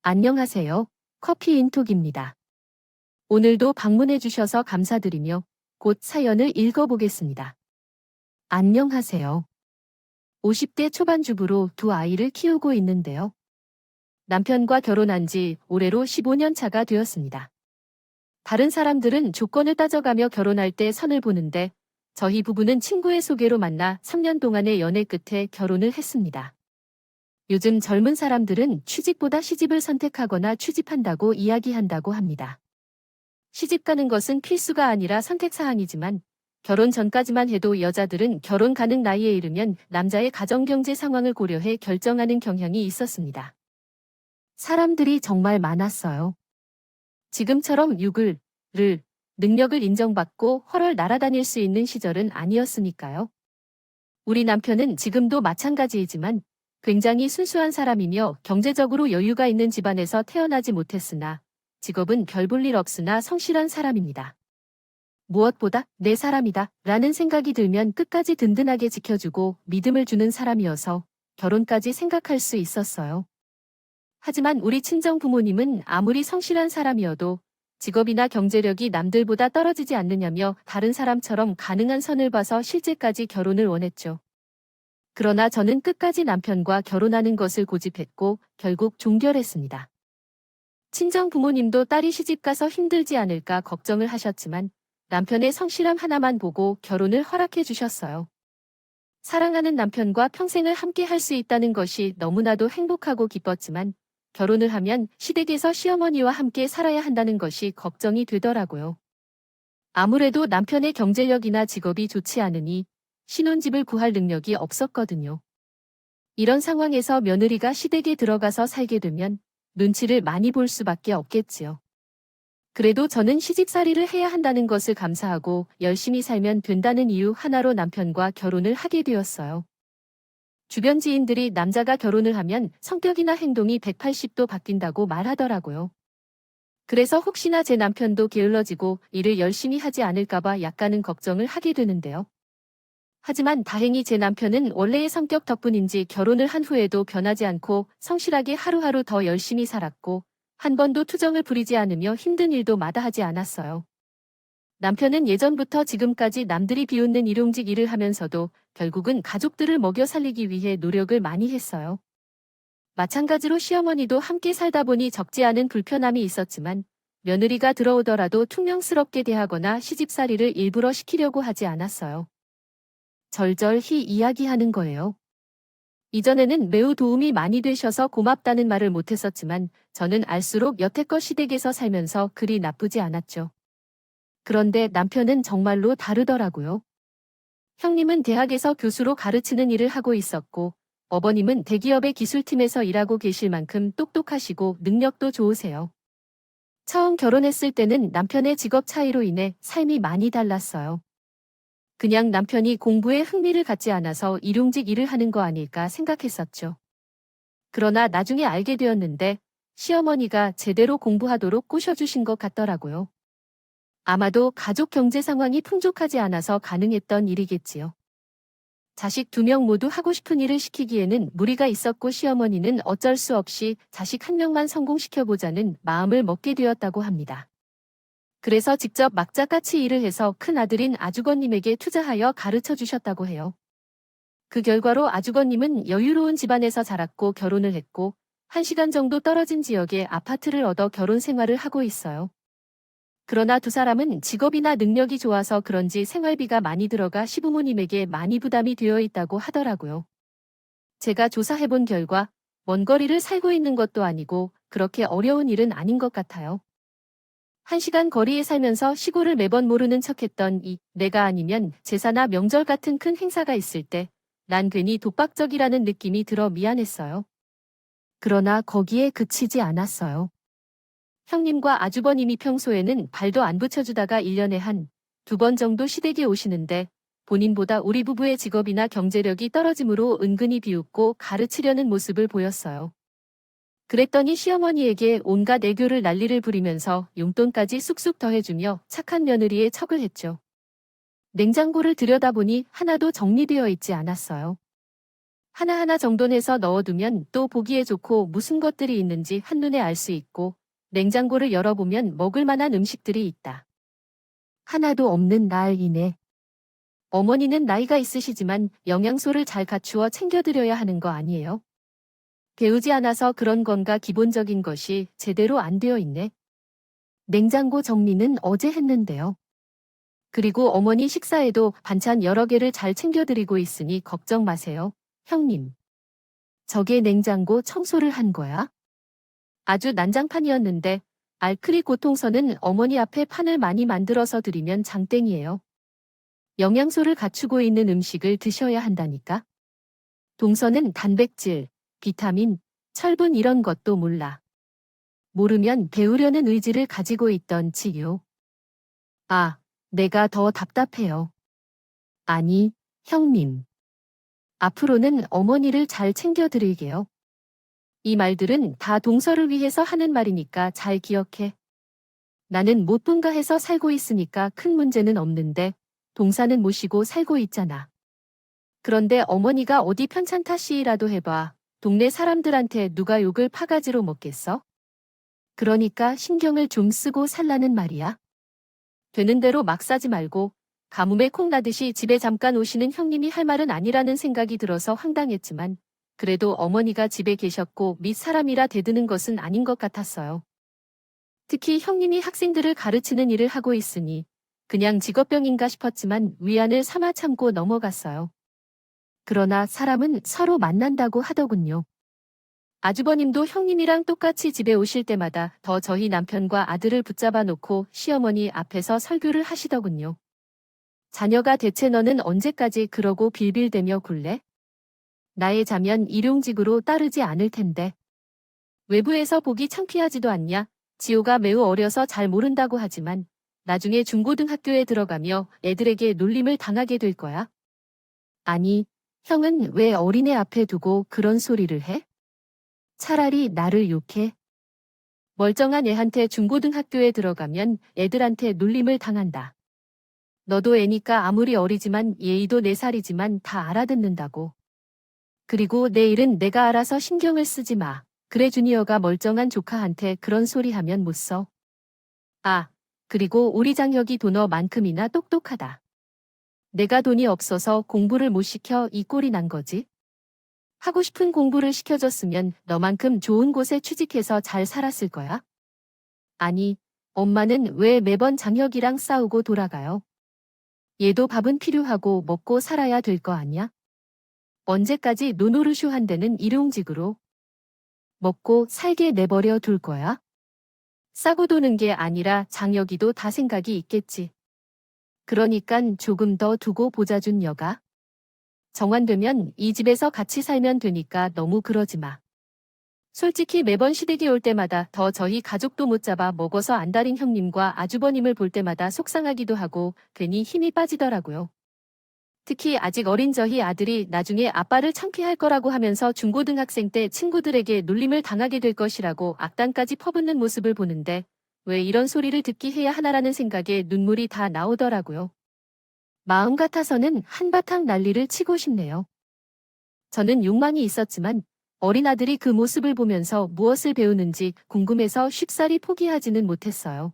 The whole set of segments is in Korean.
안녕하세요. 커피인톡입니다. 오늘도 방문해 주셔서 감사드리며 곧 사연을 읽어보겠습니다. 안녕하세요. 50대 초반 주부로 두 아이를 키우고 있는데요. 남편과 결혼한 지 올해로 15년 차가 되었습니다. 다른 사람들은 조건을 따져가며 결혼할 때 선을 보는데 저희 부부는 친구의 소개로 만나 3년 동안의 연애 끝에 결혼을 했습니다. 요즘 젊은 사람들은 취직보다 시집을 선택하거나 취집한다고 이야기한다고 합니다. 시집 가는 것은 필수가 아니라 선택사항이지만 결혼 전까지만 해도 여자들은 결혼 가능 나이에 이르면 남자의 가정경제 상황을 고려해 결정하는 경향이 있었습니다. 사람들이 정말 많았어요. 지금처럼 능력을 인정받고 헐헐 날아다닐 수 있는 시절은 아니었으니까요. 우리 남편은 지금도 마찬가지이지만 굉장히 순수한 사람이며 경제적으로 여유가 있는 집안에서 태어나지 못했으나 직업은 별 볼 일 없으나 성실한 사람입니다. 무엇보다 내 사람이다 라는 생각이 들면 끝까지 든든하게 지켜주고 믿음을 주는 사람이어서 결혼까지 생각할 수 있었어요. 하지만 우리 친정 부모님은 아무리 성실한 사람이어도 직업이나 경제력이 남들보다 떨어지지 않느냐며 다른 사람처럼 가능한 선을 봐서 실제까지 결혼을 원했죠. 그러나 저는 끝까지 남편과 결혼하는 것을 고집했고 결국 종결했습니다. 친정 부모님도 딸이 시집가서 힘들지 않을까 걱정을 하셨지만 남편의 성실함 하나만 보고 결혼을 허락해 주셨어요. 사랑하는 남편과 평생을 함께 할 수 있다는 것이 너무나도 행복하고 기뻤지만 결혼을 하면 시댁에서 시어머니와 함께 살아야 한다는 것이 걱정이 되더라고요. 아무래도 남편의 경제력이나 직업이 좋지 않으니 신혼집을 구할 능력이 없었거든요. 이런 상황에서 며느리가 시댁에 들어가서 살게 되면 눈치를 많이 볼 수밖에 없겠지요. 그래도 저는 시집살이를 해야 한다는 것을 감사하고 열심히 살면 된다는 이유 하나로 남편과 결혼을 하게 되었어요. 주변 지인들이 남자가 결혼을 하면 성격이나 행동이 180도 바뀐다고 말하더라고요. 그래서 혹시나 제 남편도 게을러지고 일을 열심히 하지 않을까봐 약간은 걱정을 하게 되는데요. 하지만 다행히 제 남편은 원래의 성격 덕분인지 결혼을 한 후에도 변하지 않고 성실하게 하루하루 더 열심히 살았고 한 번도 투정을 부리지 않으며 힘든 일도 마다하지 않았어요. 남편은 예전부터 지금까지 남들이 비웃는 일용직 일을 하면서도 결국은 가족들을 먹여 살리기 위해 노력을 많이 했어요. 마찬가지로 시어머니도 함께 살다 보니 적지 않은 불편함이 있었지만 며느리가 들어오더라도 퉁명스럽게 대하거나 시집살이를 일부러 시키려고 하지 않았어요. 절절히 이야기하는 거예요. 이전에는 매우 도움이 많이 되셔서 고맙다는 말을 못했었지만 저는 알수록 여태껏 시댁에서 살면서 그리 나쁘지 않았죠. 그런데 남편은 정말로 다르더라고요. 형님은 대학에서 교수로 가르치는 일을 하고 있었고 어버님은 대기업의 기술팀에서 일하고 계실 만큼 똑똑하시고 능력도 좋으세요. 처음 결혼했을 때는 남편의 직업 차이로 인해 삶이 많이 달랐어요. 그냥 남편이 공부에 흥미를 갖지 않아서 일용직 일을 하는 거 아닐까 생각했었죠. 그러나 나중에 알게 되었는데 시어머니가 제대로 공부하도록 꼬셔주신 것 같더라고요. 아마도 가족 경제 상황이 풍족하지 않아서 가능했던 일이겠지요. 자식 2명 모두 하고 싶은 일을 시키기에는 무리가 있었고 시어머니는 어쩔 수 없이 자식 1명만 성공시켜보자는 마음을 먹게 되었다고 합니다. 그래서 직접 막자같이 일을 해서 큰아들인 아주버님에게 투자하여 가르쳐 주셨다고 해요. 그 결과로 아주버님은 여유로운 집안에서 자랐고 결혼을 했고 1시간 정도 떨어진 지역에 아파트를 얻어 결혼 생활을 하고 있어요. 그러나 두 사람은 직업이나 능력이 좋아서 그런지 생활비가 많이 들어가 시부모님에게 많이 부담이 되어 있다고 하더라고요. 제가 조사해본 결과 먼 거리를 살고 있는 것도 아니고 그렇게 어려운 일은 아닌 것 같아요. 1시간 거리에 살면서 시골을 매번 모르는 척했던 내가 아니면 제사나 명절 같은 큰 행사가 있을 때 난 괜히 독박적이라는 느낌이 들어 미안했어요. 그러나 거기에 그치지 않았어요. 형님과 아주버님이 평소에는 발도 안 붙여주다가 1년에 2번 정도 시댁에 오시는데 본인보다 우리 부부의 직업이나 경제력이 떨어지므로 은근히 비웃고 가르치려는 모습을 보였어요. 그랬더니 시어머니에게 온갖 애교를 난리를 부리면서 용돈까지 쑥쑥 더해주며 착한 며느리의 척을 했죠. 냉장고를 들여다보니 하나도 정리되어 있지 않았어요. 하나하나 정돈해서 넣어두면 또 보기에 좋고 무슨 것들이 있는지 한눈에 알 수 있고 냉장고를 열어보면 먹을 만한 음식들이 있다. 하나도 없는 나이네. 어머니는 나이가 있으시지만 영양소를 잘 갖추어 챙겨드려야 하는 거 아니에요? 배우지 않아서 그런 건가 기본적인 것이 제대로 안 되어 있네. 냉장고 정리는 어제 했는데요. 그리고 어머니 식사에도 반찬 여러 개를 잘 챙겨드리고 있으니 걱정 마세요, 형님. 저게 냉장고 청소를 한 거야? 아주 난장판이었는데 알크리고 통서는 어머니 앞에 판을 많이 만들어서 드리면 장땡이에요. 영양소를 갖추고 있는 음식을 드셔야 한다니까. 동서는 단백질, 비타민, 철분 이런 것도 몰라. 모르면 배우려는 의지를 가지고 있던 지요. 아, 내가 더 답답해요. 아니, 형님. 앞으로는 어머니를 잘 챙겨드릴게요. 이 말들은 다 동서를 위해서 하는 말이니까 잘 기억해. 나는 못 분가해서 살고 있으니까 큰 문제는 없는데 동사는 모시고 살고 있잖아. 그런데 어머니가 어디 편찮다 시이라도 해봐. 동네 사람들한테 누가 욕을 파가지로 먹겠어? 그러니까 신경을 좀 쓰고 살라는 말이야. 되는 대로 막 싸지 말고 가뭄에 콩 나듯이 집에 잠깐 오시는 형님이 할 말은 아니라는 생각이 들어서 황당했지만 그래도 어머니가 집에 계셨고 밑 사람이라 대드는 것은 아닌 것 같았어요. 특히 형님이 학생들을 가르치는 일을 하고 있으니 그냥 직업병인가 싶었지만 위안을 삼아 참고 넘어갔어요. 그러나 사람은 서로 만난다고 하더군요. 아주버님도 형님이랑 똑같이 집에 오실 때마다 더 저희 남편과 아들을 붙잡아 놓고 시어머니 앞에서 설교를 하시더군요. 자녀가 대체 너는 언제까지 그러고 빌빌대며 굴래? 나의 자면 일용직으로 따르지 않을 텐데. 외부에서 보기 창피하지도 않냐? 지호가 매우 어려서 잘 모른다고 하지만 나중에 중고등학교에 들어가며 애들에게 놀림을 당하게 될 거야. 아니, 형은 왜 어린애 앞에 두고 그런 소리를 해? 차라리 나를 욕해. 멀쩡한 애한테 중고등학교에 들어가면 애들한테 놀림을 당한다. 너도 애니까 아무리 어리지만 예의도 4살이지만 다 알아듣는다고. 그리고 내 일은 내가 알아서 신경을 쓰지 마. 그래 주니어가 멀쩡한 조카한테 그런 소리 하면 못 써. 아, 그리고 우리 장혁이 도 너만큼이나 똑똑하다. 내가 돈이 없어서 공부를 못 시켜 이 꼴이 난 거지. 하고 싶은 공부를 시켜줬으면 너만큼 좋은 곳에 취직해서 잘 살았을 거야. 아니, 엄마는 왜 매번 장혁이랑 싸우고 돌아가요? 얘도 밥은 필요하고 먹고 살아야 될 거 아니야? 언제까지 노노르슈 한 데는 일용직으로 먹고 살게 내버려 둘 거야? 싸고 도는 게 아니라 장혁이도 다 생각이 있겠지. 그러니깐 조금 더 두고 보자 준 여가. 정환되면 이 집에서 같이 살면 되니까 너무 그러지 마. 솔직히 매번 시댁이 올 때마다 더 저희 가족도 못 잡아 먹어서 안달인 형님과 아주버님을 볼 때마다 속상하기도 하고 괜히 힘이 빠지더라고요. 특히 아직 어린 저희 아들이 나중에 아빠를 창피할 거라고 하면서 중고등학생 때 친구들에게 놀림을 당하게 될 것이라고 악단까지 퍼붓는 모습을 보는데 왜 이런 소리를 듣기 해야 하나라는 생각에 눈물이 다 나오더라고요. 마음 같아서는 한바탕 난리를 치고 싶네요. 저는 욕망이 있었지만 어린아들이 그 모습을 보면서 무엇을 배우는지 궁금해서 쉽사리 포기하지는 못했어요.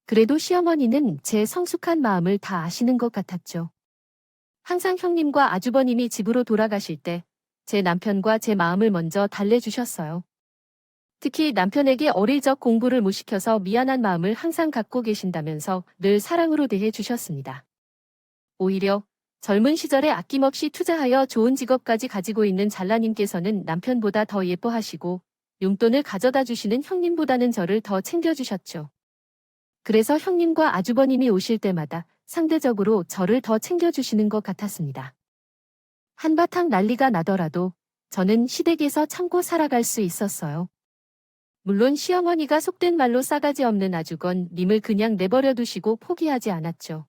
그래도 시어머니는 제 성숙한 마음을 다 아시는 것 같았죠. 항상 형님과 아주버님이 집으로 돌아가실 때 제 남편과 제 마음을 먼저 달래주셨어요. 특히 남편에게 어릴 적 공부를 못 시켜서 미안한 마음을 항상 갖고 계신다면서 늘 사랑으로 대해 주셨습니다. 오히려 젊은 시절에 아낌없이 투자하여 좋은 직업까지 가지고 있는 잘라님께서는 남편보다 더 예뻐하시고 용돈을 가져다 주시는 형님보다는 저를 더 챙겨주셨죠. 그래서 형님과 아주버님이 오실 때마다 상대적으로 저를 더 챙겨주시는 것 같았습니다. 한바탕 난리가 나더라도 저는 시댁에서 참고 살아갈 수 있었어요. 물론 시어머니가 속된 말로 싸가지 없는 아주건 님을 그냥 내버려 두시고 포기하지 않았죠.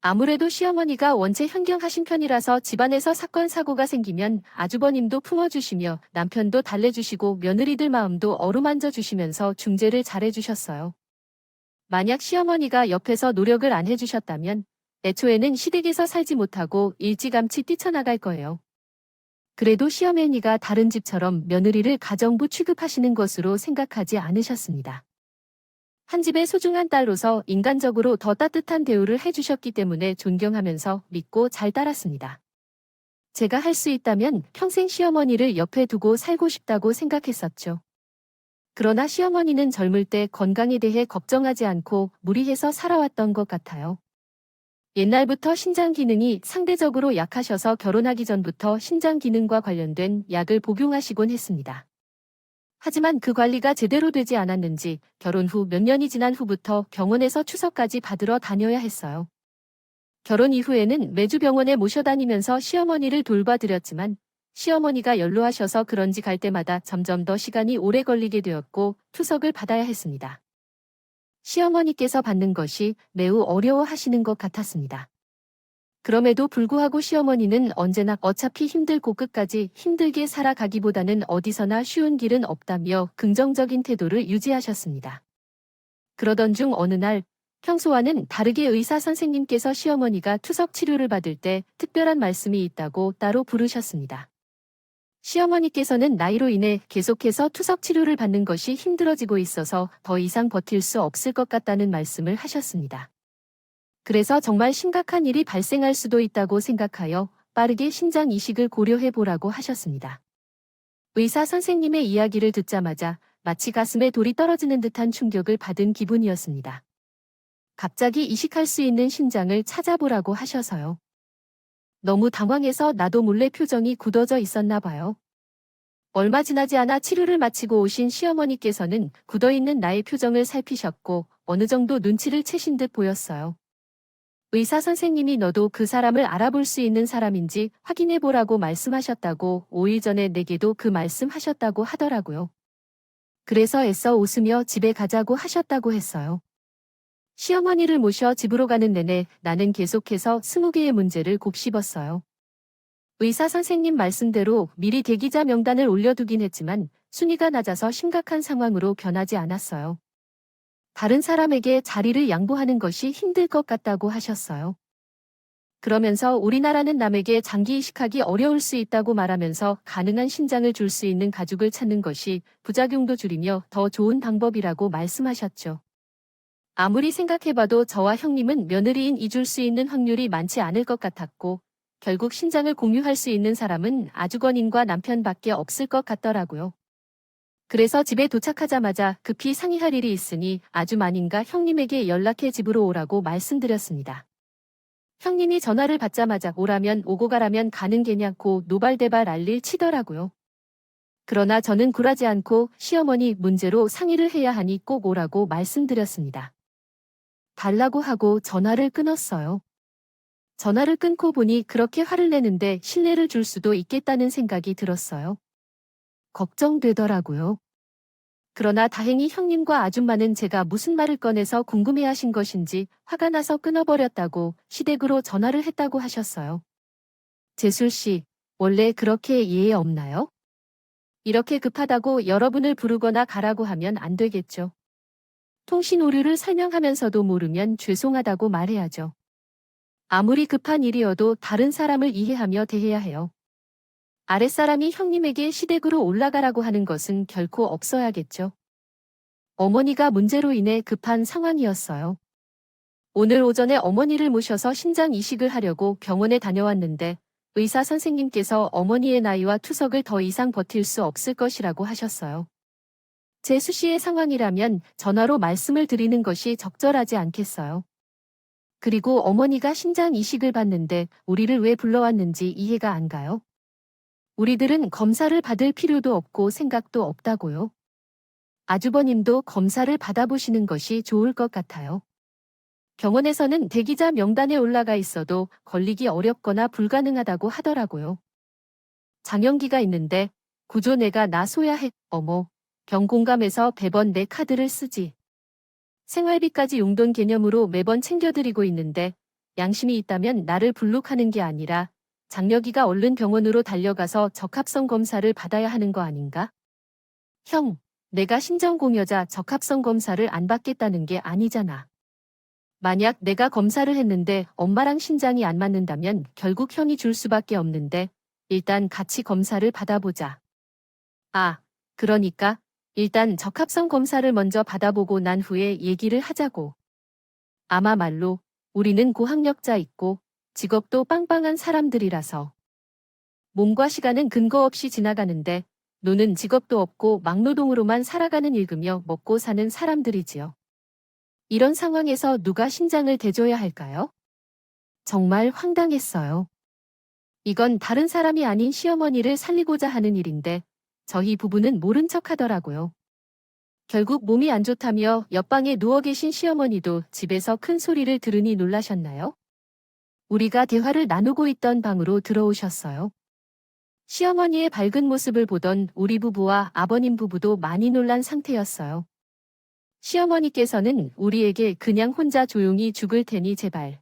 아무래도 시어머니가 원체 현경하신 편이라서 집안에서 사건 사고가 생기면 아주버님도 품어주시며 남편도 달래주시고 며느리들 마음도 어루만져 주시면서 중재를 잘해주셨어요. 만약 시어머니가 옆에서 노력을 안 해주셨다면 애초에는 시댁에서 살지 못하고 일찌감치 뛰쳐나갈 거예요. 그래도 시어머니가 다른 집처럼 며느리를 가정부 취급하시는 것으로 생각하지 않으셨습니다. 한 집의 소중한 딸로서 인간적으로 더 따뜻한 대우를 해주셨기 때문에 존경하면서 믿고 잘 따랐습니다. 제가 할 수 있다면 평생 시어머니를 옆에 두고 살고 싶다고 생각했었죠. 그러나 시어머니는 젊을 때 건강에 대해 걱정하지 않고 무리해서 살아왔던 것 같아요. 옛날부터 신장 기능이 상대적으로 약하셔서 결혼하기 전부터 신장 기능과 관련된 약을 복용하시곤 했습니다. 하지만 그 관리가 제대로 되지 않았는지 결혼 후 몇 년이 지난 후부터 병원에서 추석까지 받으러 다녀야 했어요. 결혼 이후에는 매주 병원에 모셔다니면서 시어머니를 돌봐드렸지만 시어머니가 연로하셔서 그런지 갈 때마다 점점 더 시간이 오래 걸리게 되었고 투석을 받아야 했습니다. 시어머니께서 받는 것이 매우 어려워하시는 것 같았습니다. 그럼에도 불구하고 시어머니는 언제나 어차피 힘들고 끝까지 힘들게 살아가기보다는 어디서나 쉬운 길은 없다며 긍정적인 태도를 유지하셨습니다. 그러던 중 어느 날 평소와는 다르게 의사 선생님께서 시어머니가 투석 치료를 받을 때 특별한 말씀이 있다고 따로 부르셨습니다. 시어머니께서는 나이로 인해 계속해서 투석 치료를 받는 것이 힘들어지고 있어서 더 이상 버틸 수 없을 것 같다는 말씀을 하셨습니다. 그래서 정말 심각한 일이 발생할 수도 있다고 생각하여 빠르게 신장 이식을 고려해 보라고 하셨습니다. 의사 선생님의 이야기를 듣자마자 마치 가슴에 돌이 떨어지는 듯한 충격을 받은 기분이었습니다. 갑자기 이식할 수 있는 신장을 찾아보라고 하셔서요. 너무 당황해서 나도 몰래 표정이 굳어져 있었나 봐요. 얼마 지나지 않아 치료를 마치고 오신 시어머니께서는 굳어있는 나의 표정을 살피셨고 어느 정도 눈치를 채신 듯 보였어요. 의사 선생님이 너도 그 사람을 알아볼 수 있는 사람인지 확인해보라고 말씀하셨다고 5일 전에 내게도 그 말씀하셨다고 하더라고요. 그래서 애써 웃으며 집에 가자고 하셨다고 했어요. 시어머니를 모셔 집으로 가는 내내 나는 계속해서 20개의 문제를 곱씹었어요. 의사 선생님 말씀대로 미리 대기자 명단을 올려두긴 했지만 순위가 낮아서 심각한 상황으로 변하지 않았어요. 다른 사람에게 자리를 양보하는 것이 힘들 것 같다고 하셨어요. 그러면서 우리나라는 남에게 장기 이식하기 어려울 수 있다고 말하면서 가능한 신장을 줄 수 있는 가족을 찾는 것이 부작용도 줄이며 더 좋은 방법이라고 말씀하셨죠. 아무리 생각해봐도 저와 형님은 며느리인 잊을 수 있는 확률이 많지 않을 것 같았고 결국 신장을 공유할 수 있는 사람은 아주버님과 남편밖에 없을 것 같더라고요. 그래서 집에 도착하자마자 급히 상의할 일이 있으니 아주마님과 형님에게 연락해 집으로 오라고 말씀드렸습니다. 형님이 전화를 받자마자 오라면 오고 가라면 가는 게냐고 노발대발 난리를 치더라고요. 그러나 저는 굴하지 않고 시어머니 문제로 상의를 해야 하니 꼭 오라고 말씀드렸습니다. 달라고 하고 전화를 끊었어요. 전화를 끊고 보니 그렇게 화를 내는데 신뢰를 줄 수도 있겠다는 생각이 들었어요. 걱정되더라고요. 그러나 다행히 형님과 아줌마는 제가 무슨 말을 꺼내서 궁금해하신 것인지 화가 나서 끊어버렸다고 시댁으로 전화를 했다고 하셨어요. 재술 씨, 원래 그렇게 예의 없나요? 이렇게 급하다고 여러분을 부르거나 가라고 하면 안 되겠죠. 통신 오류를 설명하면서도 모르면 죄송하다고 말해야죠. 아무리 급한 일이어도 다른 사람을 이해하며 대해야 해요. 아랫사람이 형님에게 시댁으로 올라가라고 하는 것은 결코 없어야겠죠. 어머니가 문제로 인해 급한 상황이었어요. 오늘 오전에 어머니를 모셔서 신장 이식을 하려고 병원에 다녀왔는데 의사 선생님께서 어머니의 나이와 투석을 더 이상 버틸 수 없을 것이라고 하셨어요. 재수 씨의 상황이라면 전화로 말씀을 드리는 것이 적절하지 않겠어요. 그리고 어머니가 신장 이식을 받는데 우리를 왜 불러왔는지 이해가 안 가요? 우리들은 검사를 받을 필요도 없고 생각도 없다고요. 아주버님도 검사를 받아보시는 것이 좋을 것 같아요. 병원에서는 대기자 명단에 올라가 있어도 걸리기 어렵거나 불가능하다고 하더라고요. 장염기가 있는데 구조 내가 나서야 해. 어머. 병공감에서 매번 내 카드를 쓰지. 생활비까지 용돈 개념으로 매번 챙겨드리고 있는데 양심이 있다면 나를 불룩하는 게 아니라 장려기가 얼른 병원으로 달려가서 적합성 검사를 받아야 하는 거 아닌가? 형, 내가 신정공여자 적합성 검사를 안 받겠다는 게 아니잖아. 만약 내가 검사를 했는데 엄마랑 신장이 안 맞는다면 결국 형이 줄 수밖에 없는데 일단 같이 검사를 받아보자. 아, 그러니까 일단 적합성 검사를 먼저 받아보고 난 후에 얘기를 하자고. 아마 말로 우리는 고학력자 있고 직업도 빵빵한 사람들이라서 몸과 시간은 근거 없이 지나가는데 노는 직업도 없고 막노동으로만 살아가는 일그며 먹고 사는 사람들이지요. 이런 상황에서 누가 신장을 대줘야 할까요? 정말 황당했어요. 이건 다른 사람이 아닌 시어머니를 살리고자 하는 일인데 저희 부부는 모른 척 하더라고요. 결국 몸이 안 좋다며 옆방에 누워 계신 시어머니도 집에서 큰 소리를 들으니 놀라셨나요? 우리가 대화를 나누고 있던 방으로 들어오셨어요. 시어머니의 밝은 모습을 보던 우리 부부와 아버님 부부도 많이 놀란 상태였어요. 시어머니께서는 우리에게 그냥 혼자 조용히 죽을 테니 제발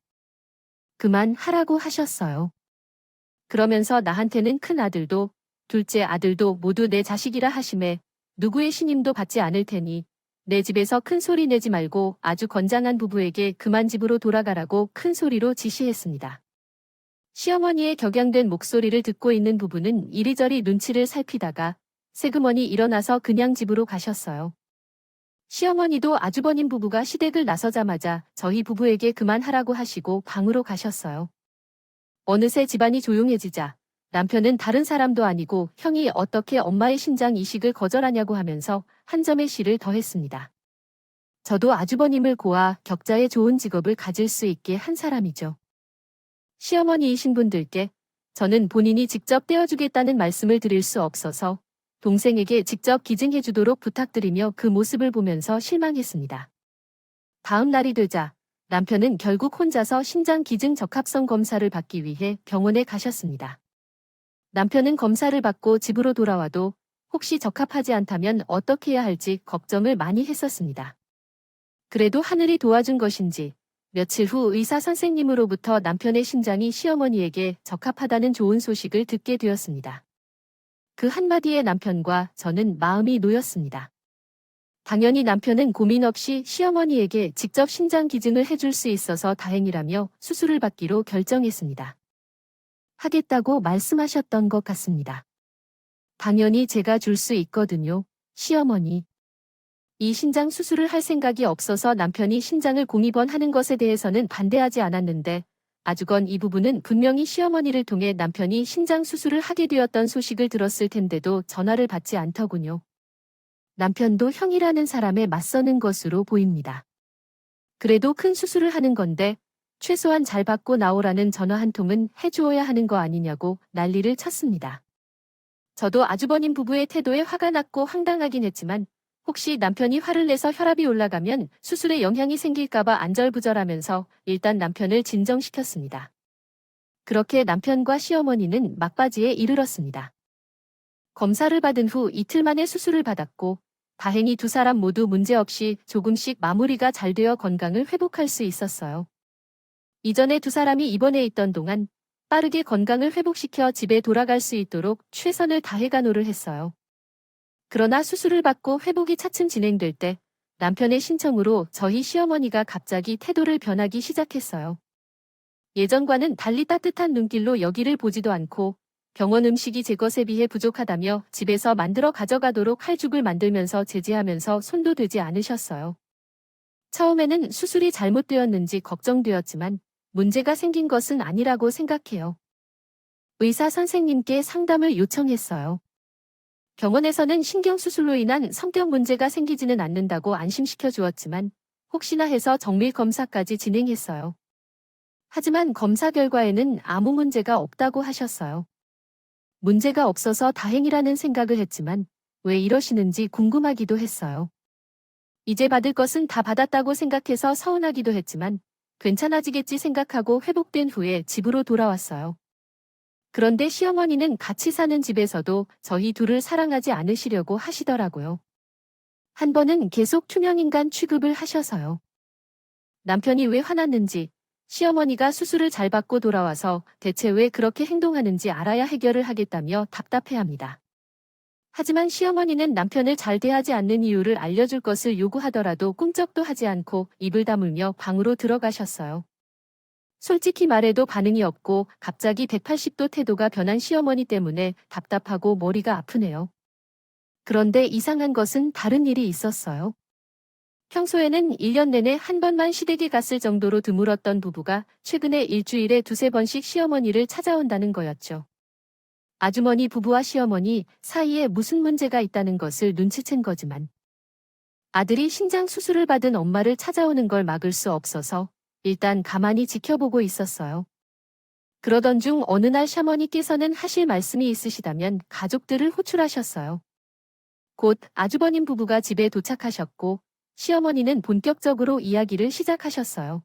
그만하라고 하셨어요. 그러면서 나한테는 큰 아들도 둘째 아들도 모두 내 자식이라 하심에 누구의 신임도 받지 않을 테니 내 집에서 큰 소리 내지 말고 아주 건장한 부부에게 그만 집으로 돌아가라고 큰 소리로 지시했습니다. 시어머니의 격양된 목소리를 듣고 있는 부부는 이리저리 눈치를 살피다가 세그머니 일어나서 그냥 집으로 가셨어요. 시어머니도 아주버님 부부가 시댁을 나서자마자 저희 부부에게 그만하라고 하시고 방으로 가셨어요. 어느새 집안이 조용해지자 남편은 다른 사람도 아니고 형이 어떻게 엄마의 신장 이식을 거절하냐고 하면서 한 점의 시를 더했습니다. 저도 아주버님을 고아 격자의 좋은 직업을 가질 수 있게 한 사람이죠. 시어머니이신 분들께 저는 본인이 직접 떼어주겠다는 말씀을 드릴 수 없어서 동생에게 직접 기증해 주도록 부탁드리며 그 모습을 보면서 실망했습니다. 다음 날이 되자 남편은 결국 혼자서 신장 기증 적합성 검사를 받기 위해 병원에 가셨습니다. 남편은 검사를 받고 집으로 돌아와도 혹시 적합하지 않다면 어떻게 해야 할지 걱정을 많이 했었습니다. 그래도 하늘이 도와준 것인지 며칠 후 의사 선생님으로부터 남편의 신장이 시어머니에게 적합하다는 좋은 소식을 듣게 되었습니다. 그 한마디에 남편과 저는 마음이 놓였습니다. 당연히 남편은 고민 없이 시어머니에게 직접 신장 기증을 해줄 수 있어서 다행이라며 수술을 받기로 결정했습니다. 하겠다고 말씀하셨던 것 같습니다. 당연히 제가 줄 수 있거든요, 시어머니. 이 신장 수술을 할 생각이 없어서 남편이 신장을 공입원하는 것에 대해서는 반대하지 않았는데 아주건 이 부분은 분명히 시어머니를 통해 남편이 신장 수술을 하게 되었던 소식을 들었을 텐데도 전화를 받지 않더군요. 남편도 형이라는 사람에 맞서는 것으로 보입니다. 그래도 큰 수술을 하는 건데 최소한 잘 받고 나오라는 전화 한 통은 해주어야 하는 거 아니냐고 난리를 쳤습니다. 저도 아주버님 부부의 태도에 화가 났고 황당하긴 했지만 혹시 남편이 화를 내서 혈압이 올라가면 수술에 영향이 생길까봐 안절부절하면서 일단 남편을 진정시켰습니다. 그렇게 남편과 시어머니는 막바지에 이르렀습니다. 검사를 받은 후 이틀 만에 수술을 받았고 다행히 두 사람 모두 문제없이 조금씩 마무리가 잘 되어 건강을 회복할 수 있었어요. 이전에 두 사람이 입원해 있던 동안 빠르게 건강을 회복시켜 집에 돌아갈 수 있도록 최선을 다해 간호를 했어요. 그러나 수술을 받고 회복이 차츰 진행될 때 남편의 신청으로 저희 시어머니가 갑자기 태도를 변하기 시작했어요. 예전과는 달리 따뜻한 눈길로 여기를 보지도 않고 병원 음식이 제 것에 비해 부족하다며 집에서 만들어 가져가도록 할 죽을 만들면서 제지하면서 손도 대지 않으셨어요. 처음에는 수술이 잘못되었는지 걱정되었지만 문제가 생긴 것은 아니라고 생각해요. 의사 선생님께 상담을 요청했어요. 병원에서는 신경수술로 인한 성격 문제가 생기지는 않는다고 안심시켜 주었지만 혹시나 해서 정밀 검사까지 진행했어요. 하지만 검사 결과에는 아무 문제가 없다고 하셨어요. 문제가 없어서 다행이라는 생각을 했지만 왜 이러시는지 궁금하기도 했어요. 이제 받을 것은 다 받았다고 생각해서 서운하기도 했지만 괜찮아지겠지 생각하고 회복된 후에 집으로 돌아왔어요. 그런데 시어머니는 같이 사는 집에서도 저희 둘을 사랑하지 않으시려고 하시더라고요. 한 번은 계속 투명인간 취급을 하셔서요. 남편이 왜 화났는지, 시어머니가 수술을 잘 받고 돌아와서 대체 왜 그렇게 행동하는지 알아야 해결을 하겠다며 답답해합니다. 하지만 시어머니는 남편을 잘 대하지 않는 이유를 알려줄 것을 요구하더라도 꿈쩍도 하지 않고 입을 다물며 방으로 들어가셨어요. 솔직히 말해도 반응이 없고 갑자기 180도 태도가 변한 시어머니 때문에 답답하고 머리가 아프네요. 그런데 이상한 것은 다른 일이 있었어요. 평소에는 1년 내내 한 번만 시댁에 갔을 정도로 드물었던 부부가 최근에 일주일에 두세 번씩 시어머니를 찾아온다는 거였죠. 아주머니 부부와 시어머니 사이에 무슨 문제가 있다는 것을 눈치챈 거지만 아들이 신장 수술을 받은 엄마를 찾아오는 걸 막을 수 없어서 일단 가만히 지켜보고 있었어요. 그러던 중 어느 날 샤머니께서는 하실 말씀이 있으시다면 가족들을 호출하셨어요. 곧 아주버님 부부가 집에 도착하셨고 시어머니는 본격적으로 이야기를 시작하셨어요.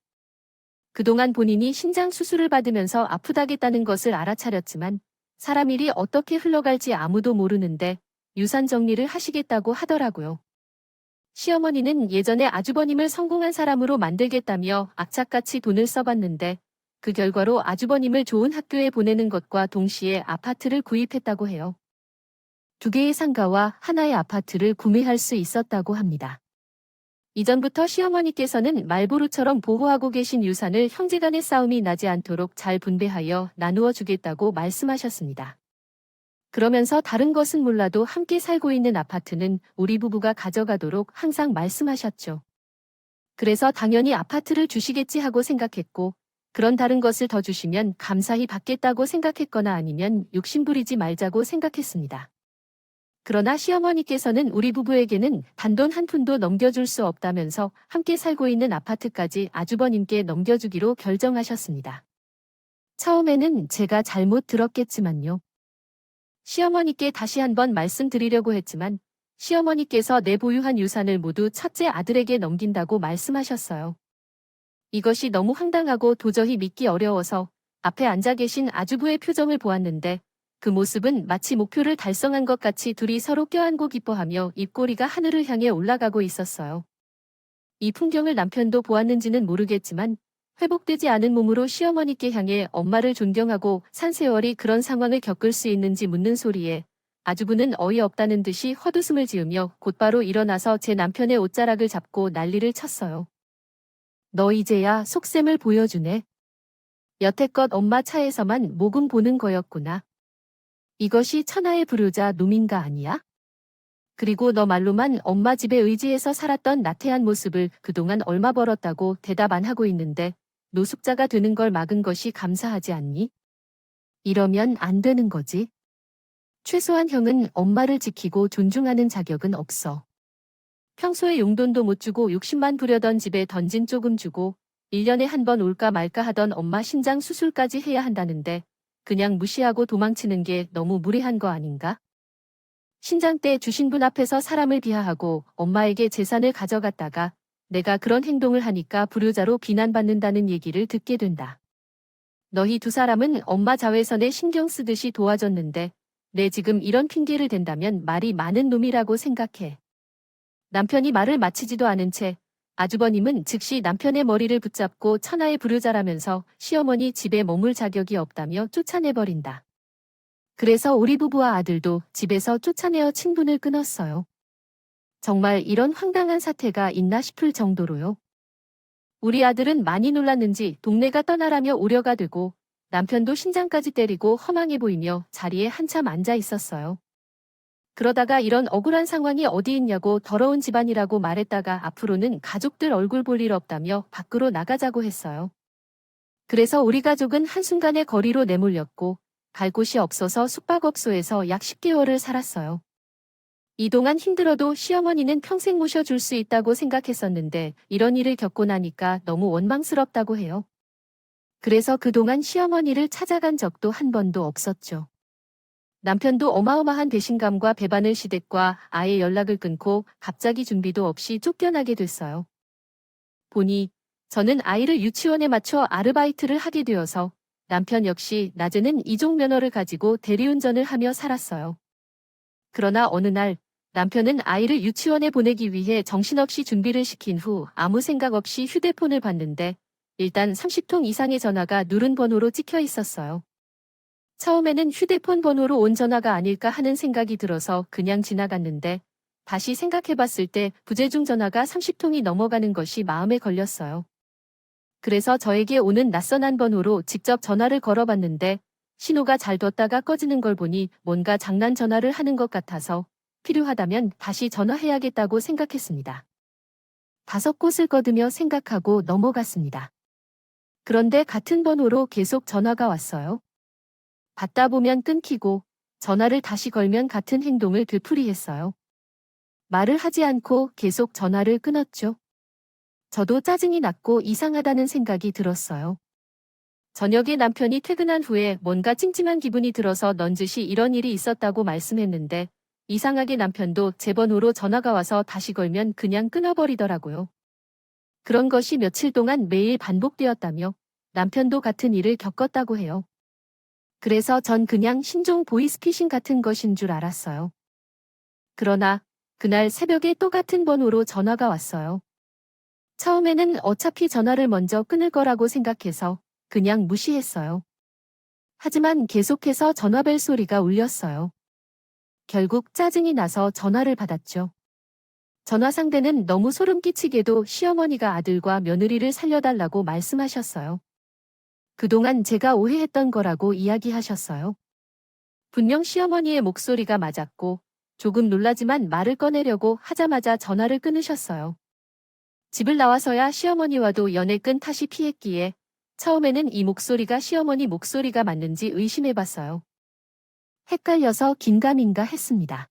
그동안 본인이 신장 수술을 받으면서 아프다겠다는 것을 알아차렸지만 사람 일이 어떻게 흘러갈지 아무도 모르는데 유산 정리를 하시겠다고 하더라고요. 시어머니는 예전에 아주버님을 성공한 사람으로 만들겠다며 악착같이 돈을 써봤는데 그 결과로 아주버님을 좋은 학교에 보내는 것과 동시에 아파트를 구입했다고 해요. 2개의 상가와 하나의 아파트를 구매할 수 있었다고 합니다. 이전부터 시어머니께서는 말보루처럼 보호하고 계신 유산을 형제간의 싸움이 나지 않도록 잘 분배하여 나누어 주겠다고 말씀하셨습니다. 그러면서 다른 것은 몰라도 함께 살고 있는 아파트는 우리 부부가 가져가도록 항상 말씀하셨죠. 그래서 당연히 아파트를 주시겠지 하고 생각했고, 그런 다른 것을 더 주시면 감사히 받겠다고 생각했거나 아니면 욕심부리지 말자고 생각했습니다. 그러나 시어머니께서는 우리 부부에게는 단돈 한 푼도 넘겨줄 수 없다면서 함께 살고 있는 아파트까지 아주버님께 넘겨주기로 결정하셨습니다. 처음에는 제가 잘못 들었겠지만요. 시어머니께 다시 한번 말씀드리려고 했지만 시어머니께서 내 보유한 유산을 모두 첫째 아들에게 넘긴다고 말씀하셨어요. 이것이 너무 황당하고 도저히 믿기 어려워서 앞에 앉아 계신 아주부의 표정을 보았는데 그 모습은 마치 목표를 달성한 것 같이 둘이 서로 껴안고 기뻐하며 입꼬리가 하늘을 향해 올라가고 있었어요. 이 풍경을 남편도 보았는지는 모르겠지만 회복되지 않은 몸으로 시어머니께 향해 엄마를 존경하고 산 세월이 그런 상황을 겪을 수 있는지 묻는 소리에 아주부는 어이없다는 듯이 헛웃음을 지으며 곧바로 일어나서 제 남편의 옷자락을 잡고 난리를 쳤어요. 너 이제야 속셈을 보여주네. 여태껏 엄마 차에서만 모금 보는 거였구나. 이것이 천하의 불효자 노민가 아니야? 그리고 너 말로만 엄마 집에 의지해서 살았던 나태한 모습을 그동안 얼마 벌었다고 대답 안 하고 있는데 노숙자가 되는 걸 막은 것이 감사하지 않니? 이러면 안 되는 거지. 최소한 형은 엄마를 지키고 존중하는 자격은 없어. 평소에 용돈도 못 주고 60만 부려던 집에 던진 조금 주고 1년에 한 번 올까 말까 하던 엄마 신장 수술까지 해야 한다는데 그냥 무시하고 도망치는 게 너무 무례한 거 아닌가? 신장 때 주신 분 앞에서 사람을 비하하고 엄마에게 재산을 가져갔다가 내가 그런 행동을 하니까 불효자로 비난받는다는 얘기를 듣게 된다. 너희 두 사람은 엄마 자외선에 신경 쓰듯이 도와줬는데 내 지금 이런 핑계를 댄다면 말이 많은 놈이라고 생각해. 남편이 말을 마치지도 않은 채 아주버님은 즉시 남편의 머리를 붙잡고 천하의 불효자라면서 시어머니 집에 머물 자격이 없다며 쫓아내버린다. 그래서 우리 부부와 아들도 집에서 쫓아내어 친분을 끊었어요. 정말 이런 황당한 사태가 있나 싶을 정도로요. 우리 아들은 많이 놀랐는지 동네가 떠나라며 우려가 되고 남편도 신장까지 때리고 허망해 보이며 자리에 한참 앉아 있었어요. 그러다가 이런 억울한 상황이 어디 있냐고 더러운 집안이라고 말했다가 앞으로는 가족들 얼굴 볼 일 없다며 밖으로 나가자고 했어요. 그래서 우리 가족은 한순간에 거리로 내몰렸고 갈 곳이 없어서 숙박업소에서 약 10개월을 살았어요. 이동안 힘들어도 시어머니는 평생 모셔줄 수 있다고 생각했었는데 이런 일을 겪고 나니까 너무 원망스럽다고 해요. 그래서 그동안 시어머니를 찾아간 적도 한 번도 없었죠. 남편도 어마어마한 배신감과 배반을 시댁과 아예 연락을 끊고 갑자기 준비도 없이 쫓겨나게 됐어요. 보니 저는 아이를 유치원에 맞춰 아르바이트를 하게 되어서 남편 역시 낮에는 이종 면허를 가지고 대리운전을 하며 살았어요. 그러나 어느 날 남편은 아이를 유치원에 보내기 위해 정신없이 준비를 시킨 후 아무 생각 없이 휴대폰을 봤는데 일단 30통 이상의 전화가 누른 번호로 찍혀 있었어요. 처음에는 휴대폰 번호로 온 전화가 아닐까 하는 생각이 들어서 그냥 지나갔는데 다시 생각해봤을 때 부재중 전화가 30통이 넘어가는 것이 마음에 걸렸어요. 그래서 저에게 오는 낯선 한 번호로 직접 전화를 걸어봤는데 신호가 잘 뒀다가 꺼지는 걸 보니 뭔가 장난 전화를 하는 것 같아서 필요하다면 다시 전화해야겠다고 생각했습니다. 5곳을 거두며 생각하고 넘어갔습니다. 그런데 같은 번호로 계속 전화가 왔어요. 받다 보면 끊기고 전화를 다시 걸면 같은 행동을 되풀이했어요. 말을 하지 않고 계속 전화를 끊었죠. 저도 짜증이 났고 이상하다는 생각이 들었어요. 저녁에 남편이 퇴근한 후에 뭔가 찜찜한 기분이 들어서 넌지시 이런 일이 있었다고 말씀했는데 이상하게 남편도 제 번호로 전화가 와서 다시 걸면 그냥 끊어버리더라고요. 그런 것이 며칠 동안 매일 반복되었다며 남편도 같은 일을 겪었다고 해요. 그래서 전 그냥 신종 보이스피싱 같은 것인 줄 알았어요. 그러나 그날 새벽에 또 같은 번호로 전화가 왔어요. 처음에는 어차피 전화를 먼저 끊을 거라고 생각해서 그냥 무시했어요. 하지만 계속해서 전화벨 소리가 울렸어요. 결국 짜증이 나서 전화를 받았죠. 전화 상대는 너무 소름 끼치게도 시어머니가 아들과 며느리를 살려달라고 말씀하셨어요. 그동안 제가 오해했던 거라고 이야기하셨어요. 분명 시어머니의 목소리가 맞았고 조금 놀라지만 말을 꺼내려고 하자마자 전화를 끊으셨어요. 집을 나와서야 시어머니와도 연애 끈 탓이 피했기에 처음에는 이 목소리가 시어머니 목소리가 맞는지 의심해봤어요. 헷갈려서 긴가민가 했습니다.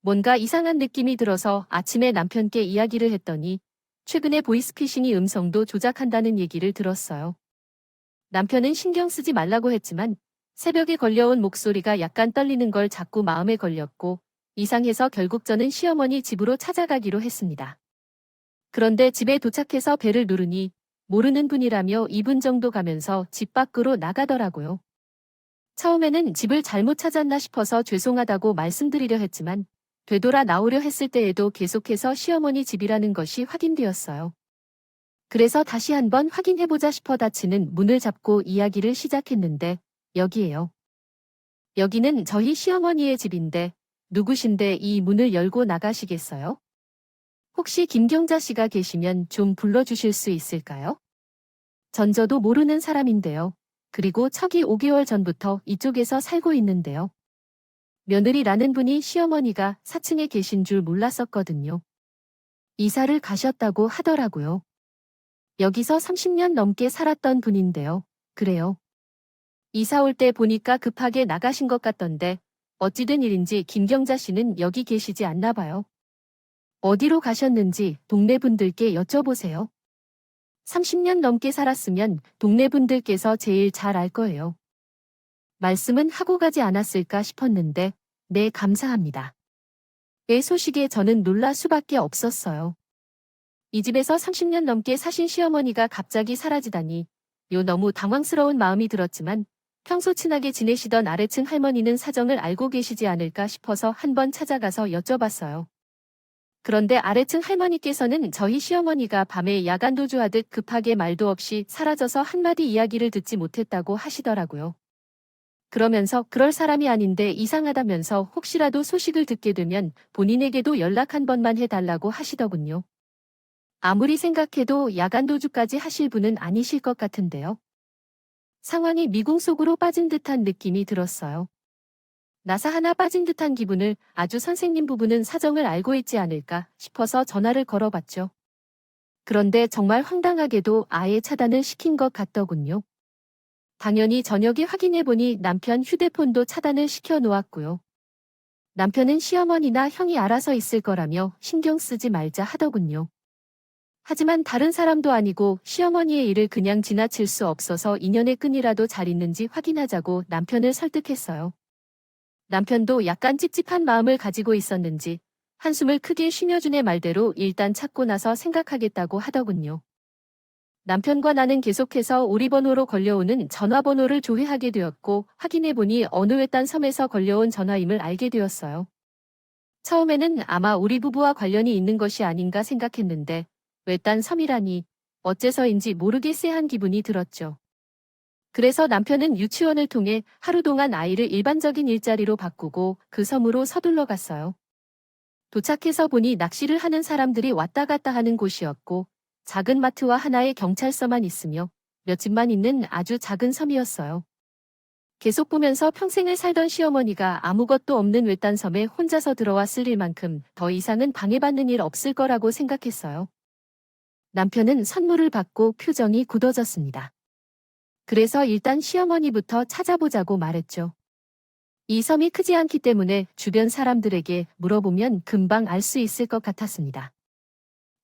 뭔가 이상한 느낌이 들어서 아침에 남편께 이야기를 했더니 최근에 보이스피싱이 음성도 조작한다는 얘기를 들었어요. 남편은 신경 쓰지 말라고 했지만 새벽에 걸려온 목소리가 약간 떨리는 걸 자꾸 마음에 걸렸고 이상해서 결국 저는 시어머니 집으로 찾아가기로 했습니다. 그런데 집에 도착해서 벨을 누르니 모르는 분이라며 2분 정도 가면서 집 밖으로 나가더라고요. 처음에는 집을 잘못 찾았나 싶어서 죄송하다고 말씀드리려 했지만 되돌아 나오려 했을 때에도 계속해서 시어머니 집이라는 것이 확인되었어요. 그래서 다시 한번 확인해보자 싶어 닫히는 문을 잡고 이야기를 시작했는데 여기에요. 여기는 저희 시어머니의 집인데 누구신데 이 문을 열고 나가시겠어요? 혹시 김경자 씨가 계시면 좀 불러주실 수 있을까요? 전 저도 모르는 사람인데요. 그리고 척이 5개월 전부터 이쪽에서 살고 있는데요. 며느리라는 분이 시어머니가 4층에 계신 줄 몰랐었거든요. 이사를 가셨다고 하더라고요. 여기서 30년 넘게 살았던 분인데요. 그래요. 이사 올 때 보니까 급하게 나가신 것 같던데 어찌된 일인지 김경자 씨는 여기 계시지 않나 봐요. 어디로 가셨는지 동네 분들께 여쭤보세요. 30년 넘게 살았으면 동네 분들께서 제일 잘 알 거예요. 말씀은 하고 가지 않았을까 싶었는데, 네, 감사합니다. 내 소식에 저는 놀랄 수밖에 없었어요. 이 집에서 30년 넘게 사신 시어머니가 갑자기 사라지다니, 너무 당황스러운 마음이 들었지만, 평소 친하게 지내시던 아래층 할머니는 사정을 알고 계시지 않을까 싶어서 한번 찾아가서 여쭤봤어요. 그런데 아래층 할머니께서는 저희 시어머니가 밤에 야간 도주하듯 급하게 말도 없이 사라져서 한마디 이야기를 듣지 못했다고 하시더라고요. 그러면서 그럴 사람이 아닌데 이상하다면서 혹시라도 소식을 듣게 되면 본인에게도 연락 한 번만 해달라고 하시더군요. 아무리 생각해도 야간 도주까지 하실 분은 아니실 것 같은데요. 상황이 미궁 속으로 빠진 듯한 느낌이 들었어요. 나사 하나 빠진 듯한 기분을 아주 선생님 부부는 사정을 알고 있지 않을까 싶어서 전화를 걸어봤죠. 그런데 정말 황당하게도 아예 차단을 시킨 것 같더군요. 당연히 저녁에 확인해보니 남편 휴대폰도 차단을 시켜 놓았고요. 남편은 시어머니나 형이 알아서 있을 거라며 신경 쓰지 말자 하더군요. 하지만 다른 사람도 아니고 시어머니의 일을 그냥 지나칠 수 없어서 인연의 끈이라도 잘 있는지 확인하자고 남편을 설득했어요. 남편도 약간 찝찝한 마음을 가지고 있었는지 한숨을 크게 쉬며 준의 말대로 일단 찾고 나서 생각하겠다고 하더군요. 남편과 나는 계속해서 우리 번호로 걸려오는 전화번호를 조회하게 되었고 확인해보니 어느 외딴 섬에서 걸려온 전화임을 알게 되었어요. 처음에는 아마 우리 부부와 관련이 있는 것이 아닌가 생각했는데 외딴 섬이라니 어째서인지 모르게 쎄한 기분이 들었죠. 그래서 남편은 유치원을 통해 하루 동안 아이를 일반적인 일자리로 바꾸고 그 섬으로 서둘러 갔어요. 도착해서 보니 낚시를 하는 사람들이 왔다 갔다 하는 곳이었고 작은 마트와 하나의 경찰서만 있으며 몇 집만 있는 아주 작은 섬이었어요. 계속 보면서 평생을 살던 시어머니가 아무것도 없는 외딴 섬에 혼자서 들어와 쓸릴 만큼 더 이상은 방해받는 일 없을 거라고 생각했어요. 남편은 선물을 받고 표정이 굳어졌습니다. 그래서 일단 시어머니부터 찾아보자고 말했죠. 이 섬이 크지 않기 때문에 주변 사람들에게 물어보면 금방 알 수 있을 것 같았습니다.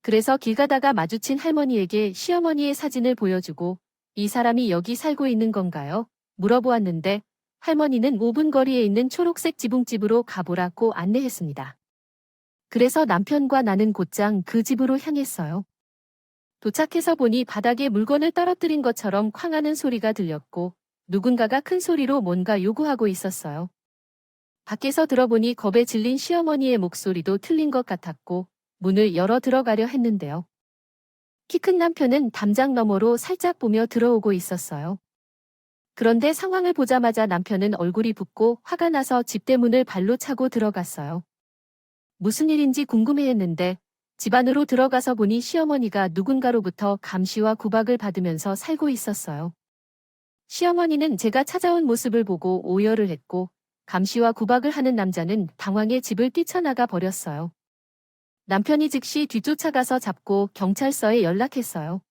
그래서 길 가다가 마주친 할머니에게 시어머니의 사진을 보여주고 이 사람이 여기 살고 있는 건가요? 물어보았는데 할머니는 5분 거리에 있는 초록색 지붕집으로 가보라고 안내했습니다. 그래서 남편과 나는 곧장 그 집으로 향했어요. 도착해서 보니 바닥에 물건을 떨어뜨린 것처럼 쾅하는 소리가 들렸고 누군가가 큰 소리로 뭔가 요구하고 있었어요. 밖에서 들어보니 겁에 질린 시어머니의 목소리도 틀린 것 같았고 문을 열어 들어가려 했는데요. 키 큰 남편은 담장 너머로 살짝 보며 들어오고 있었어요. 그런데 상황을 보자마자 남편은 얼굴이 붓고 화가 나서 집대문을 발로 차고 들어갔어요. 무슨 일인지 궁금해했는데 집 안으로 들어가서 보니 시어머니가 누군가로부터 감시와 구박을 받으면서 살고 있었어요. 시어머니는 제가 찾아온 모습을 보고 오열을 했고 감시와 구박을 하는 남자는 당황해 집을 뛰쳐나가 버렸어요. 남편이 즉시 뒤쫓아가서 잡고 경찰서에 연락했어요.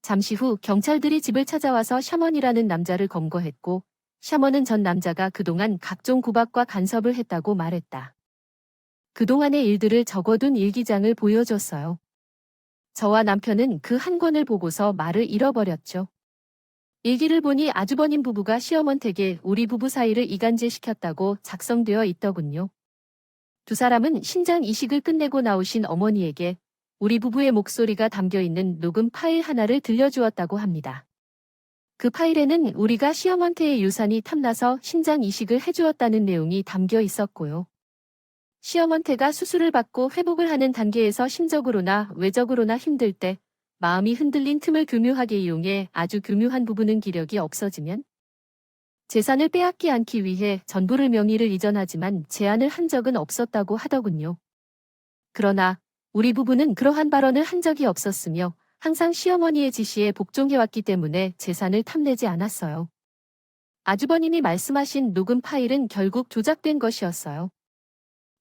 잠시 후 경찰들이 집을 찾아와서 샤먼이라는 남자를 검거했고 샤먼은 전 남자가 그동안 각종 구박과 간섭을 했다고 말했다. 그동안의 일들을 적어둔 일기장을 보여줬어요. 저와 남편은 그 한 권을 보고서 말을 잃어버렸죠. 일기를 보니 아주버님 부부가 시어머니에게 우리 부부 사이를 이간질시켰다고 작성되어 있더군요. 두 사람은 신장 이식을 끝내고 나오신 어머니에게 우리 부부의 목소리가 담겨있는 녹음 파일 하나를 들려주었다고 합니다. 그 파일에는 우리가 시어머니의 유산이 탐나서 신장 이식을 해주었다는 내용이 담겨 있었고요. 시어머니가 수술을 받고 회복을 하는 단계에서 심적으로나 외적으로나 힘들 때 마음이 흔들린 틈을 교묘하게 이용해 아주 교묘한 부부는 기력이 없어지면 재산을 빼앗기 않기 위해 전부를 명의를 이전하지만 제안을 한 적은 없었다고 하더군요. 그러나 우리 부부는 그러한 발언을 한 적이 없었으며 항상 시어머니의 지시에 복종해왔기 때문에 재산을 탐내지 않았어요. 아주버님이 말씀하신 녹음 파일은 결국 조작된 것이었어요.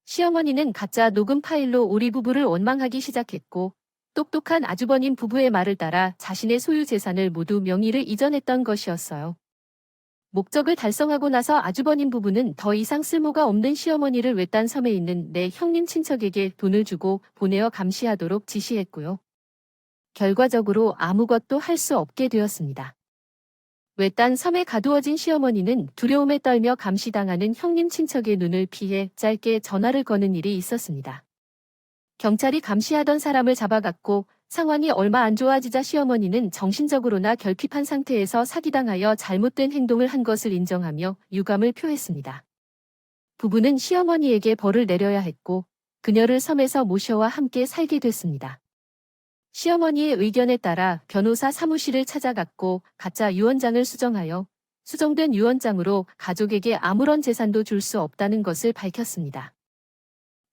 시어머니는 가짜 녹음 파일로 우리 부부를 원망하기 시작했고 똑똑한 아주버님 부부의 말을 따라 자신의 소유 재산을 모두 명의를 이전했던 것이었어요. 목적을 달성하고 나서 아주버님 부부는 더 이상 쓸모가 없는 시어머니를 외딴 섬에 있는 내 형님 친척에게 돈을 주고 보내어 감시하도록 지시했고요. 결과적으로 아무것도 할 수 없게 되었습니다. 외딴 섬에 가두어진 시어머니는 두려움에 떨며 감시당하는 형님 친척의 눈을 피해 짧게 전화를 거는 일이 있었습니다. 경찰이 감시하던 사람을 잡아갔고 상황이 얼마 안 좋아지자 시어머니는 정신적으로나 결핍한 상태에서 사기당하여 잘못된 행동을 한 것을 인정하며 유감을 표했습니다. 부부는 시어머니에게 벌을 내려야 했고 그녀를 섬에서 모셔와 함께 살게 됐습니다. 시어머니의 의견에 따라 변호사 사무실을 찾아갔고 가짜 유언장을 수정하여 수정된 유언장으로 가족에게 아무런 재산도 줄 수 없다는 것을 밝혔습니다.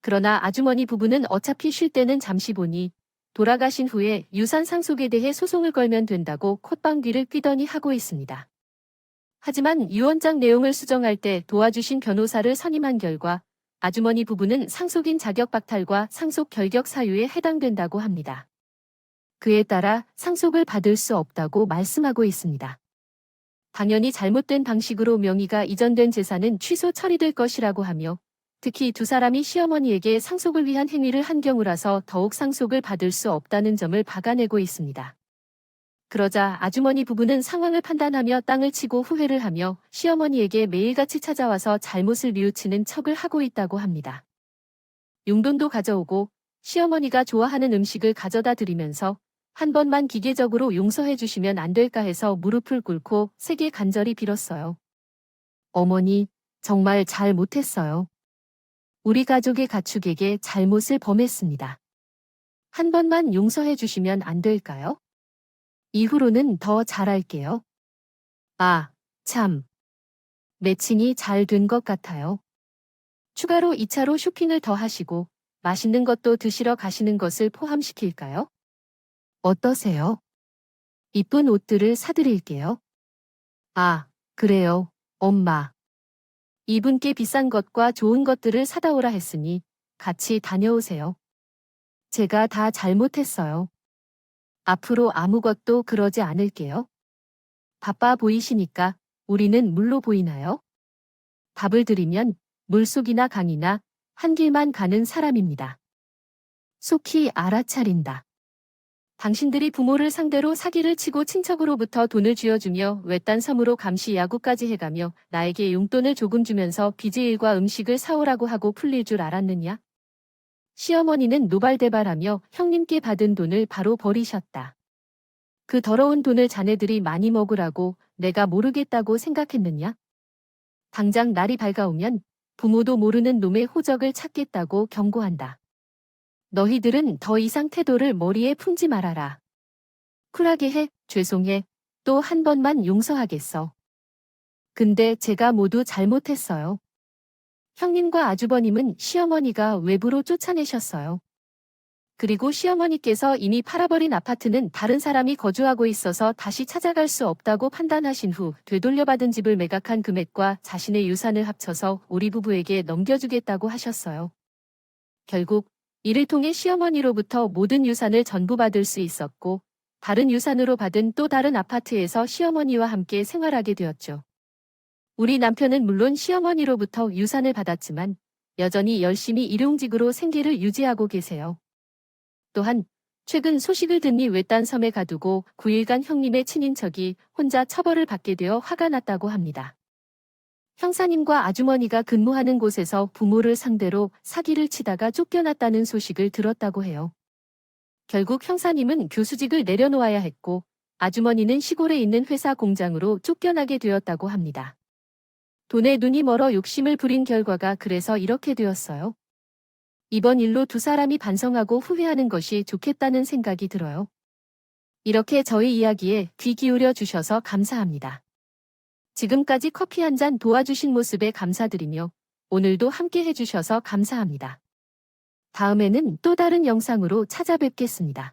그러나 아주머니 부부는 어차피 쉴 때는 잠시 보니 돌아가신 후에 유산 상속에 대해 소송을 걸면 된다고 콧방귀를 뀌더니 하고 있습니다. 하지만 유언장 내용을 수정할 때 도와주신 변호사를 선임한 결과 아주머니 부부는 상속인 자격 박탈과 상속 결격 사유에 해당된다고 합니다. 그에 따라 상속을 받을 수 없다고 말씀하고 있습니다. 당연히 잘못된 방식으로 명의가 이전된 재산은 취소 처리될 것이라고 하며 특히 두 사람이 시어머니에게 상속을 위한 행위를 한 경우라서 더욱 상속을 받을 수 없다는 점을 박아내고 있습니다. 그러자 아주머니 부부는 상황을 판단하며 땅을 치고 후회를 하며 시어머니에게 매일같이 찾아와서 잘못을 뉘우치는 척을 하고 있다고 합니다. 용돈도 가져오고 시어머니가 좋아하는 음식을 가져다 드리면서 한 번만 기계적으로 용서해 주시면 안 될까 해서 무릎을 꿇고 세게 간절히 빌었어요. 어머니, 정말 잘 못했어요. 우리 가족의 가축에게 잘못을 범했습니다. 한 번만 용서해 주시면 안 될까요? 이후로는 더 잘할게요. 아, 참. 매칭이 잘 된 것 같아요. 추가로 2차로 쇼핑을 더 하시고 맛있는 것도 드시러 가시는 것을 포함시킬까요? 어떠세요? 이쁜 옷들을 사드릴게요. 아, 그래요, 엄마. 이분께 비싼 것과 좋은 것들을 사다 오라 했으니 같이 다녀오세요. 제가 다 잘못했어요. 앞으로 아무것도 그러지 않을게요. 바빠 보이시니까 우리는 물로 보이나요? 답을 드리면 물속이나 강이나 한 길만 가는 사람입니다. 속히 알아차린다. 당신들이 부모를 상대로 사기를 치고 친척으로부터 돈을 쥐어주며 외딴 섬으로 감시 야구까지 해가며 나에게 용돈을 조금 주면서 비즈일과 음식을 사오라고 하고 풀릴 줄 알았느냐? 시어머니는 노발대발하며 형님께 받은 돈을 바로 버리셨다. 그 더러운 돈을 자네들이 많이 먹으라고 내가 모르겠다고 생각했느냐? 당장 날이 밝아오면 부모도 모르는 놈의 호적을 찾겠다고 경고한다. 너희들은 더 이상 태도를 머리에 품지 말아라. 쿨하게 해, 죄송해, 또 한 번만 용서하겠어. 근데 제가 모두 잘못했어요. 형님과 아주버님은 시어머니가 외부로 쫓아내셨어요. 그리고 시어머니께서 이미 팔아버린 아파트는 다른 사람이 거주하고 있어서 다시 찾아갈 수 없다고 판단하신 후 되돌려받은 집을 매각한 금액과 자신의 유산을 합쳐서 우리 부부에게 넘겨주겠다고 하셨어요. 결국 이를 통해 시어머니로부터 모든 유산을 전부 받을 수 있었고 다른 유산으로 받은 또 다른 아파트에서 시어머니와 함께 생활하게 되었죠. 우리 남편은 물론 시어머니로부터 유산을 받았지만 여전히 열심히 일용직으로 생계를 유지하고 계세요. 또한 최근 소식을 듣니 외딴 섬에 가두고 9일간 형님의 친인척이 혼자 처벌을 받게 되어 화가 났다고 합니다. 형사님과 아주머니가 근무하는 곳에서 부모를 상대로 사기를 치다가 쫓겨났다는 소식을 들었다고 해요. 결국 형사님은 교수직을 내려놓아야 했고 아주머니는 시골에 있는 회사 공장으로 쫓겨나게 되었다고 합니다. 돈에 눈이 멀어 욕심을 부린 결과가 그래서 이렇게 되었어요. 이번 일로 두 사람이 반성하고 후회하는 것이 좋겠다는 생각이 들어요. 이렇게 저희 이야기에 귀 기울여 주셔서 감사합니다. 지금까지 커피 한 잔 도와주신 모습에 감사드리며 오늘도 함께 해주셔서 감사합니다. 다음에는 또 다른 영상으로 찾아뵙겠습니다.